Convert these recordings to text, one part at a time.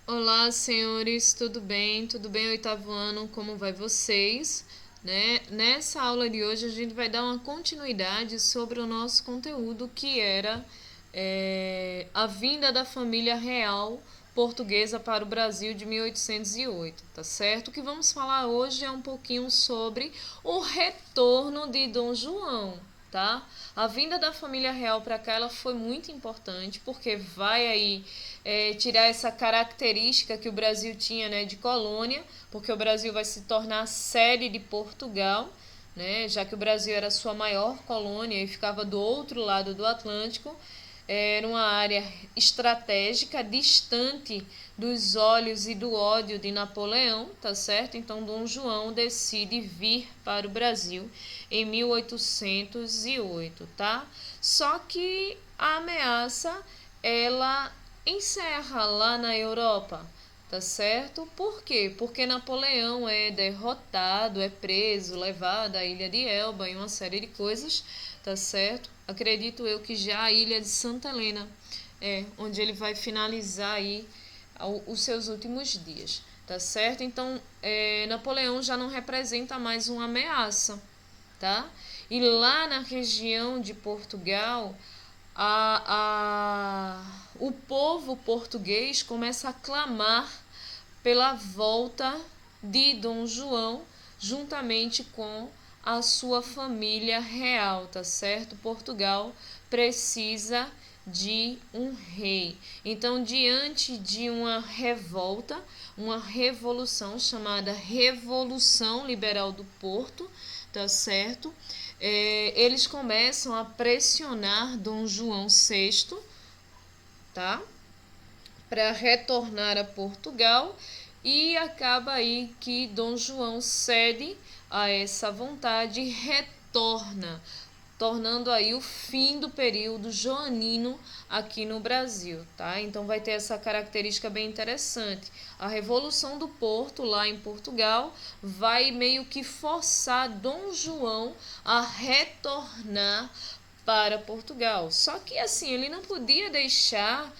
Olá, senhores, tudo bem? Tudo bem, oitavo ano? Como vai vocês? Né? Nessa aula de hoje a gente vai dar uma continuidade sobre o nosso conteúdo que era a vinda da família real portuguesa para o Brasil de 1808, tá certo? O que vamos falar hoje é um pouquinho sobre o retorno de Dom João, tá? A vinda da família real para cá ela foi muito importante porque vai aí tirar essa característica que o Brasil tinha, né, de colônia, porque o Brasil vai se tornar sede de Portugal, né, já que o Brasil era a sua maior colônia e ficava do outro lado do Atlântico. Era uma área estratégica, distante dos olhos e do ódio de Napoleão, tá certo? Então Dom João decide vir para o Brasil em 1808, tá? Só que a ameaça ela encerra lá na Europa, tá certo? Por quê? Porque Napoleão é derrotado, é preso, levado à ilha de Elba e uma série de coisas, tá certo? Acredito eu que já a ilha de Santa Helena é onde ele vai finalizar aí os seus últimos dias, tá certo? Então, Napoleão já não representa mais uma ameaça, tá? E lá na região de Portugal, o povo português começa a clamar pela volta de Dom João juntamente com a sua família real, tá certo? Portugal precisa de um rei. Então, diante de uma revolta, uma revolução chamada Revolução Liberal do Porto, tá certo? Eles começam a pressionar Dom João VI, tá? Para retornar a Portugal e acaba aí que Dom João cede a essa vontade e retorna, tornando aí o fim do período joanino aqui no Brasil, tá? Então vai ter essa característica bem interessante. A Revolução do Porto, lá em Portugal, vai meio que forçar Dom João a retornar para Portugal. Só que assim, ele não podia deixar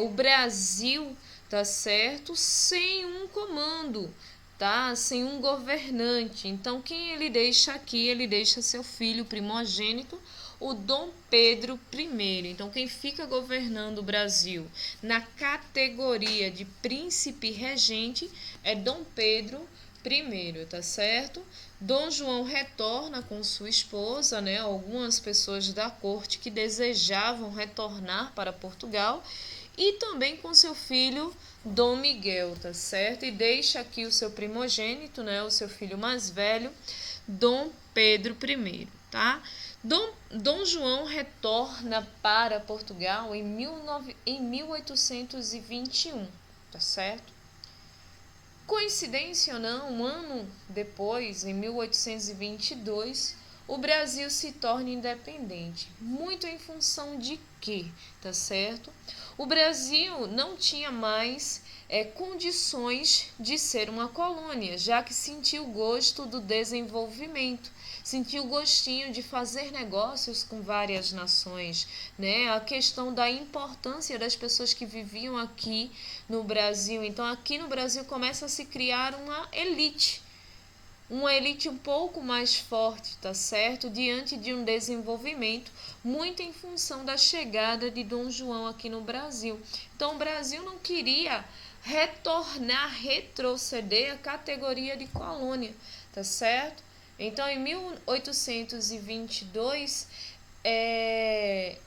o Brasil, tá certo, sem um comando, tá? Sem um governante. Então, quem ele deixa aqui? Ele deixa seu filho primogênito, o Dom Pedro I. Então, quem fica governando o Brasil na categoria de príncipe regente é Dom Pedro I, tá certo? Dom João retorna com sua esposa, né? Algumas pessoas da corte que desejavam retornar para Portugal e também com seu filho Dom Miguel, tá certo? E deixa aqui o seu primogênito, né? O seu filho mais velho, Dom Pedro I, tá? Dom João retorna para Portugal em 1821, tá certo? Coincidência ou não, um ano depois, em 1822, o Brasil se torna independente. Muito em função de quê? Tá certo? O Brasil não tinha mais condições de ser uma colônia, já que sentiu o gosto do desenvolvimento, sentiu o gostinho de fazer negócios com várias nações, né? A questão da importância das pessoas que viviam aqui no Brasil. Então, aqui no Brasil começa a se criar uma elite um pouco mais forte, tá certo? Diante de um desenvolvimento muito em função da chegada de Dom João aqui no Brasil. Então, o Brasil não queria retroceder a categoria de colônia, tá certo? Então, em 1822, é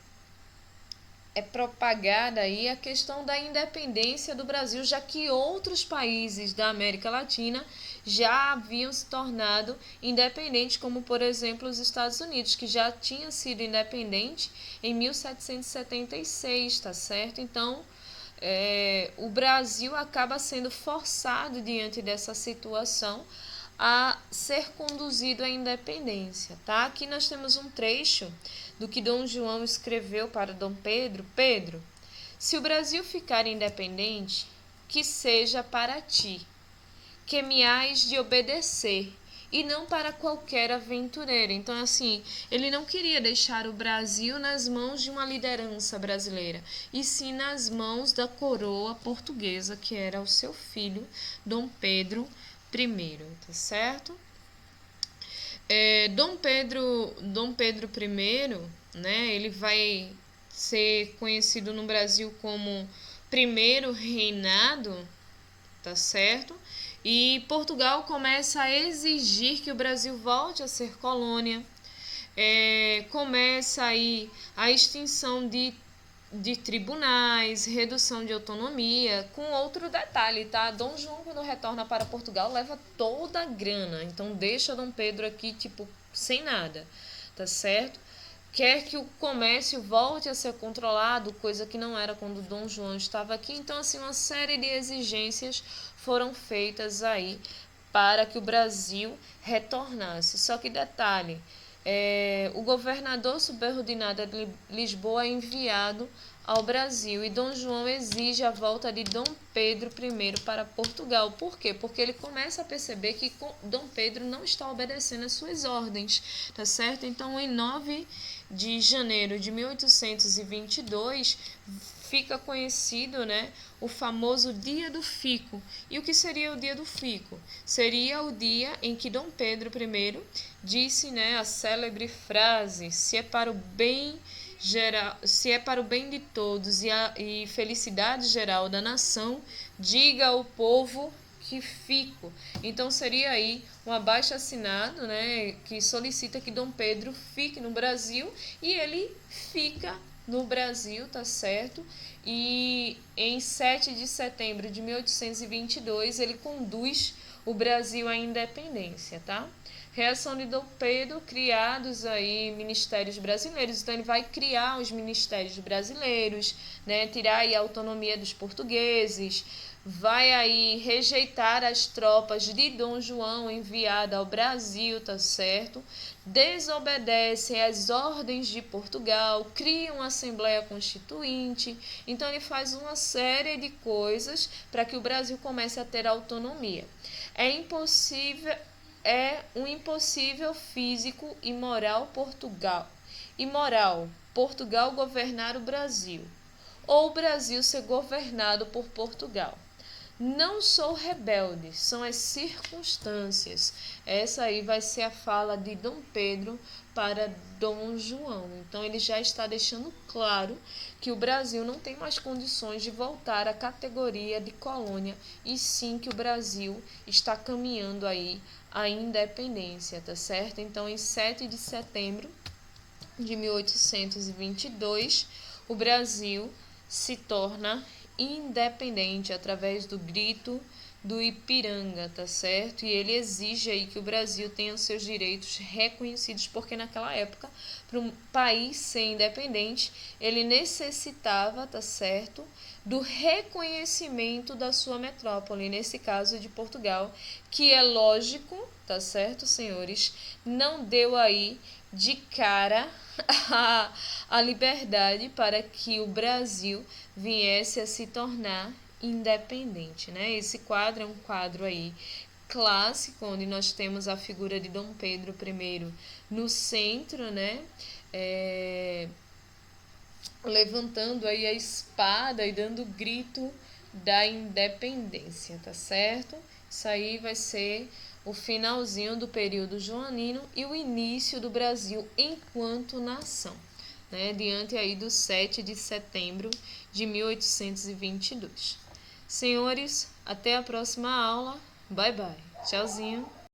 propagada aí a questão da independência do Brasil, já que outros países da América Latina já haviam se tornado independentes, como por exemplo os Estados Unidos, que já tinha sido independente em 1776, tá certo? Então, o Brasil acaba sendo forçado diante dessa situação a ser conduzido à independência, tá? Aqui nós temos um trecho do que Dom João escreveu para Dom Pedro. Pedro, se o Brasil ficar independente, que seja para ti, que me hás de obedecer e não para qualquer aventureiro. Então, assim, ele não queria deixar o Brasil nas mãos de uma liderança brasileira, e sim nas mãos da coroa portuguesa, que era o seu filho, Dom Pedro I, tá certo? Dom Pedro I, né, ele vai ser conhecido no Brasil como primeiro reinado, tá certo? E Portugal começa a exigir que o Brasil volte a ser colônia. Começa aí a extinção de tribunais, redução de autonomia, com outro detalhe, tá? Dom João, quando retorna para Portugal, leva toda a grana, então deixa Dom Pedro aqui, tipo, sem nada, tá certo? Quer que o comércio volte a ser controlado, coisa que não era quando Dom João estava aqui. Então, assim, uma série de exigências foram feitas aí para que o Brasil retornasse. Só que detalhe, o governador subordinado de Lisboa é enviado ao Brasil e Dom João exige a volta de Dom Pedro I para Portugal. Por quê? Porque ele começa a perceber que Dom Pedro não está obedecendo às suas ordens, tá certo? Então, em 9 de janeiro de 1822, fica conhecido, né, o famoso Dia do Fico. E o que seria o Dia do Fico? Seria o dia em que Dom Pedro I disse, né, a célebre frase: se é para o bem geral, se é para o bem de todos e felicidade geral da nação, diga ao povo que fico. Então seria aí um abaixo-assinado, né, que solicita que Dom Pedro fique no Brasil, e ele fica no Brasil, tá certo? E em 7 de setembro de 1822 ele conduz o Brasil à independência, tá? Reação de Dom Pedro, criados aí ministérios brasileiros. Então ele vai criar os ministérios brasileiros, né, tirar aí a autonomia dos portugueses, vai aí rejeitar as tropas de Dom João enviadas ao Brasil, tá certo? Desobedecem às ordens de Portugal, cria uma Assembleia Constituinte. Então ele faz uma série de coisas para que o Brasil comece a ter autonomia. É um impossível físico e moral Portugal governar o Brasil, ou o Brasil ser governado por Portugal. Não sou rebelde, são as circunstâncias. Essa aí vai ser a fala de Dom Pedro para Dom João. Então ele já está deixando claro que o Brasil não tem mais condições de voltar à categoria de colônia, e sim que o Brasil está caminhando aí à independência, tá certo? Então, em 7 de setembro de 1822, o Brasil se torna independente através do grito do Ipiranga, tá certo? E ele exige aí que o Brasil tenha os seus direitos reconhecidos, porque naquela época, para um país ser independente, ele necessitava, tá certo, do reconhecimento da sua metrópole, nesse caso de Portugal, que é lógico, tá certo, senhores, não deu aí de cara a liberdade para que o Brasil viesse a se tornar independente, né? Esse quadro é um quadro aí clássico, onde nós temos a figura de Dom Pedro I no centro, né? Levantando aí a espada e dando o grito da independência, tá certo? Isso aí vai ser o finalzinho do período joanino e o início do Brasil enquanto nação, né? Diante aí do 7 de setembro de 1822. Senhores, até a próxima aula. Bye, bye. Tchauzinho.